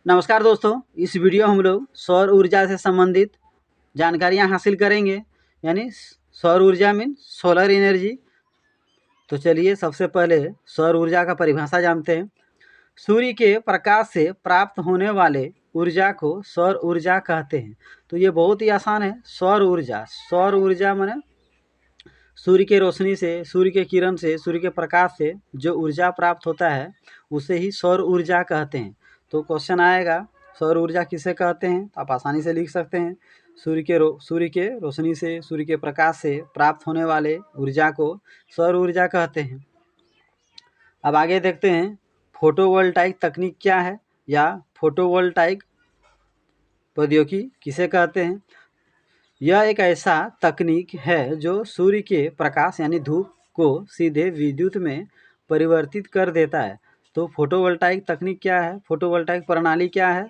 नमस्कार दोस्तों, इस वीडियो हम लोग सौर ऊर्जा से संबंधित जानकारियां हासिल करेंगे, यानी सौर ऊर्जा मीन सोलर एनर्जी। तो चलिए सबसे पहले सौर ऊर्जा का परिभाषा जानते हैं। सूर्य के प्रकाश से प्राप्त होने वाले ऊर्जा को सौर ऊर्जा कहते हैं। तो ये बहुत ही आसान है। सौर ऊर्जा माने सूर्य के रोशनी से, सूर्य के किरण से, सूर्य के प्रकाश से जो ऊर्जा प्राप्त होता है उसे ही सौर ऊर्जा कहते हैं। तो क्वेश्चन आएगा सौर ऊर्जा किसे कहते हैं, आप आसानी से लिख सकते हैं। सूर्य के रोशनी से, सूर्य के प्रकाश से प्राप्त होने वाले ऊर्जा को सौर ऊर्जा कहते हैं। अब आगे देखते हैं फोटोवोल्टाइक तकनीक क्या है, या फोटोवोल्टाइक प्रौद्योगिकी किसे कहते हैं। यह एक ऐसा तकनीक है जो सूर्य के प्रकाश यानी धूप को सीधे विद्युत में परिवर्तित कर देता है। तो फोटोवोल्टाइक तकनीक क्या है, फोटोवोल्टाइक प्रणाली क्या है।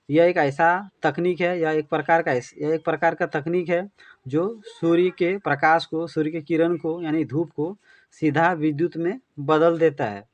यह एक ऐसा तकनीक है, यह एक प्रकार का तकनीक है जो सूर्य के प्रकाश को, सूर्य के किरण को यानी धूप को सीधा विद्युत में बदल देता है।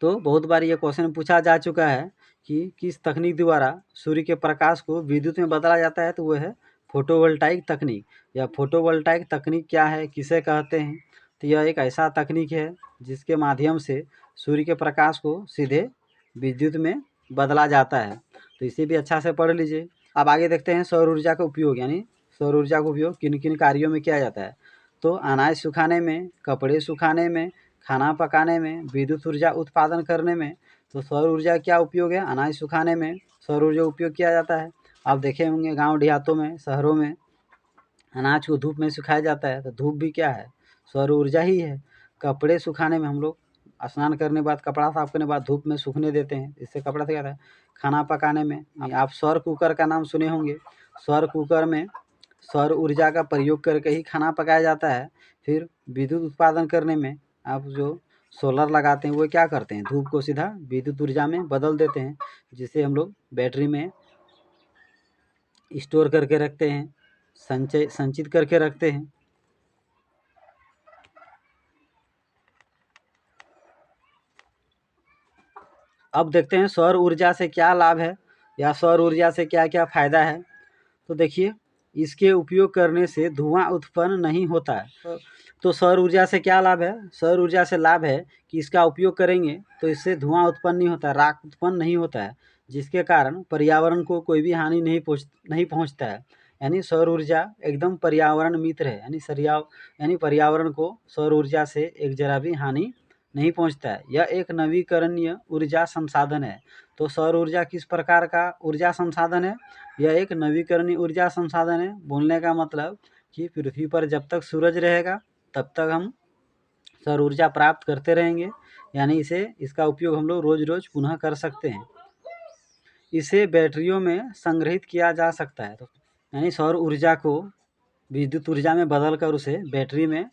तो बहुत बार ये क्वेश्चन पूछा जा चुका है कि किस तकनीक द्वारा सूर्य के प्रकाश को विद्युत में बदला जाता है, तो वह है फोटोवोल्टाइक तकनीक। या फोटोवोल्टाइक तकनीक क्या है, किसे कहते हैं। तो यह एक ऐसा तकनीक है जिसके माध्यम से सूर्य के प्रकाश को सीधे विद्युत में बदला जाता है। तो इसे भी अच्छा से पढ़ लीजिए। अब आगे देखते हैं सौर ऊर्जा का उपयोग, यानी सौर ऊर्जा का उपयोग किन किन कार्यों में किया जाता है। तो अनाज सुखाने में, कपड़े सुखाने में, खाना पकाने में, विद्युत ऊर्जा उत्पादन करने में। तो सौर ऊर्जा क्या उपयोग है, अनाज सुखाने में सौर ऊर्जा उपयोग किया जाता है। आप देखे होंगे गांव देहातों में, शहरों में अनाज को धूप में सुखाया जाता है, तो धूप भी क्या है, सौर ऊर्जा ही है। कपड़े सुखाने में हम लोग स्नान करने के बाद, कपड़ा साफ करने के बाद धूप में सूखने देते हैं, इससे कपड़ा सूख जाता है। खाना पकाने में आप सौर कुकर का नाम सुने होंगे। सौर कुकर में सौर ऊर्जा का प्रयोग करके ही खाना पकाया जाता है। फिर विद्युत उत्पादन करने में आप जो सोलर लगाते हैं वो क्या करते हैं, धूप को सीधा विद्युत ऊर्जा में बदल देते हैं, जिसे हम लोग बैटरी में स्टोर करके रखते हैं, संचित करके रखते हैं। अब देखते हैं सौर ऊर्जा से क्या लाभ है, या सौर ऊर्जा से क्या क्या फायदा है। तो देखिए, इसके उपयोग करने से धुआं उत्पन्न नहीं होता है। तो सौर ऊर्जा से क्या लाभ है, सौर ऊर्जा से लाभ है कि इसका उपयोग करेंगे तो इससे धुआं उत्पन्न नहीं होता, राख उत्पन्न नहीं होता है, जिसके कारण पर्यावरण को कोई भी हानि नहीं पहुंचता है। यानी सौर ऊर्जा एकदम पर्यावरण मित्र है, यानी पर्यावरण को सौर ऊर्जा से एक जरा भी हानि नहीं पहुंचता है। यह एक नवीकरणीय ऊर्जा संसाधन है। तो सौर ऊर्जा किस प्रकार का ऊर्जा संसाधन है, यह एक नवीकरणीय ऊर्जा संसाधन है। बोलने का मतलब कि पृथ्वी पर जब तक सूरज रहेगा तब तक हम सौर ऊर्जा प्राप्त करते रहेंगे, यानी इसका उपयोग हम लोग रोज रोज पुनः कर सकते हैं। इसे बैटरियों में संग्रहित किया जा सकता है। तो यानी सौर ऊर्जा को विद्युत ऊर्जा में बदल कर उसे बैटरी में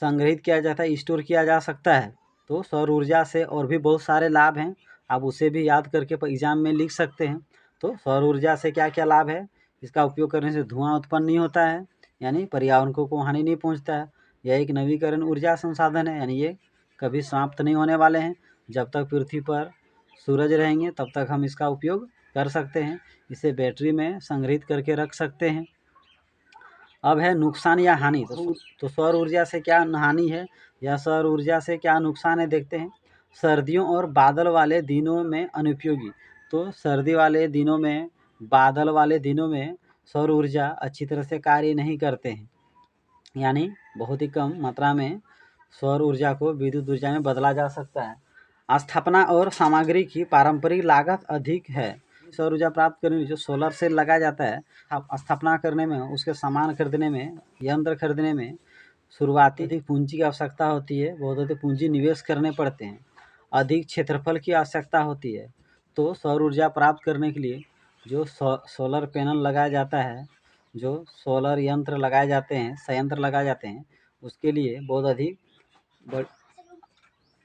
संग्रहित किया जाता है, स्टोर किया जा सकता है। तो सौर ऊर्जा से और भी बहुत सारे लाभ हैं, आप उसे भी याद करके एग्जाम में लिख सकते हैं। तो सौर ऊर्जा से क्या क्या लाभ है, इसका उपयोग करने से धुआं उत्पन्न नहीं होता है, यानी पर्यावरण को हानि नहीं पहुंचता है। यह एक नवीकरण ऊर्जा संसाधन है, यानी ये कभी समाप्त नहीं होने वाले हैं। जब तक पृथ्वी पर सूरज रहेंगे तब तक हम इसका उपयोग कर सकते हैं, इसे बैटरी में संग्रहित करके रख सकते हैं। अब है नुकसान या हानि। तो सौर ऊर्जा से क्या हानि है या सौर ऊर्जा से क्या नुकसान है, देखते हैं। सर्दियों और बादल वाले दिनों में अनुपयोगी। तो सर्दी वाले दिनों में, बादल वाले दिनों में सौर ऊर्जा अच्छी तरह से कार्य नहीं करते हैं, यानी बहुत ही कम मात्रा में सौर ऊर्जा को विद्युत ऊर्जा में बदला जा सकता है। स्थापना और सामग्री की पारंपरिक लागत अधिक है। सौर ऊर्जा प्राप्त करने में जो सोलर सेल लगाया जाता है, स्थापना करने में, उसके सामान खरीदने में, यंत्र खरीदने में शुरुआती अधिक पूंजी की आवश्यकता होती है, बहुत अधिक पूंजी निवेश करने पड़ते हैं, अधिक क्षेत्रफल की आवश्यकता होती है। तो सौर ऊर्जा प्राप्त करने के लिए जो सोलर पैनल लगाया जाता है, जो सोलर यंत्र लगाए जाते हैं, संयंत्र लगाए जाते हैं, उसके लिए बहुत अधिक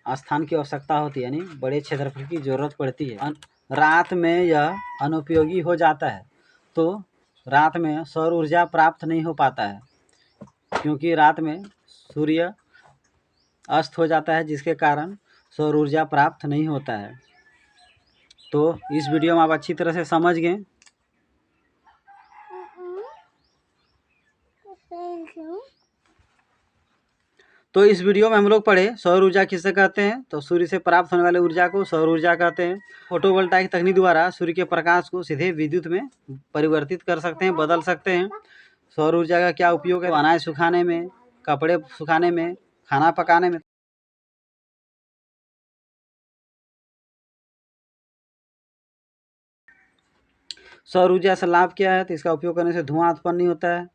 स्थान की आवश्यकता होती है, यानी बड़े क्षेत्रफल की ज़रूरत पड़ती है। रात में यह अनुपयोगी हो जाता है। तो रात में सौर ऊर्जा प्राप्त नहीं हो पाता है, क्योंकि रात में सूर्य अस्त हो जाता है, जिसके कारण सौर ऊर्जा प्राप्त नहीं होता है। तो इस वीडियो में आप अच्छी तरह से समझ गए। तो इस वीडियो में हम लोग पढ़े सौर ऊर्जा किसे कहते हैं। तो सूर्य से प्राप्त होने वाले ऊर्जा को सौर ऊर्जा कहते हैं। फोटोवोल्टाइक तकनीक द्वारा सूर्य के प्रकाश को सीधे विद्युत में परिवर्तित कर सकते हैं, बदल सकते हैं। सौर ऊर्जा का क्या उपयोग है? अनाज सुखाने में, कपड़े सुखाने में, खाना पकाने में। सौर ऊर्जा से लाभ क्या है? तो इसका उपयोग करने से धुआं उत्पन्न नहीं होता है।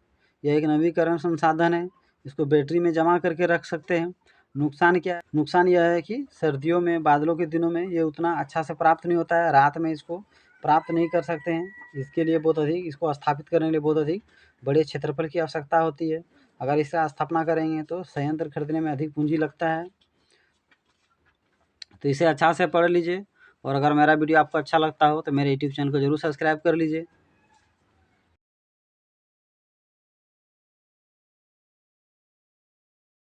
यह एक नवीकरण संसाधन है। इसको बैटरी में जमा करके रख सकते हैं। नुकसान क्या है? नुकसान यह है कि सर्दियों में, बादलों के दिनों में ये उतना अच्छा से प्राप्त नहीं होता है। रात में इसको प्राप्त नहीं कर सकते हैं। इसके लिए बहुत अधिक, इसको स्थापित करने के लिए बहुत अधिक बड़े क्षेत्रफल की आवश्यकता होती है। अगर इसका स्थापना करेंगे तो संयंत्र खरीदने में अधिक पूंजी लगता है। तो इसे अच्छा से पढ़ लीजिए। और अगर मेरा वीडियो आपको अच्छा लगता हो तो मेरे यूट्यूब चैनल को जरूर सब्सक्राइब कर लीजिए।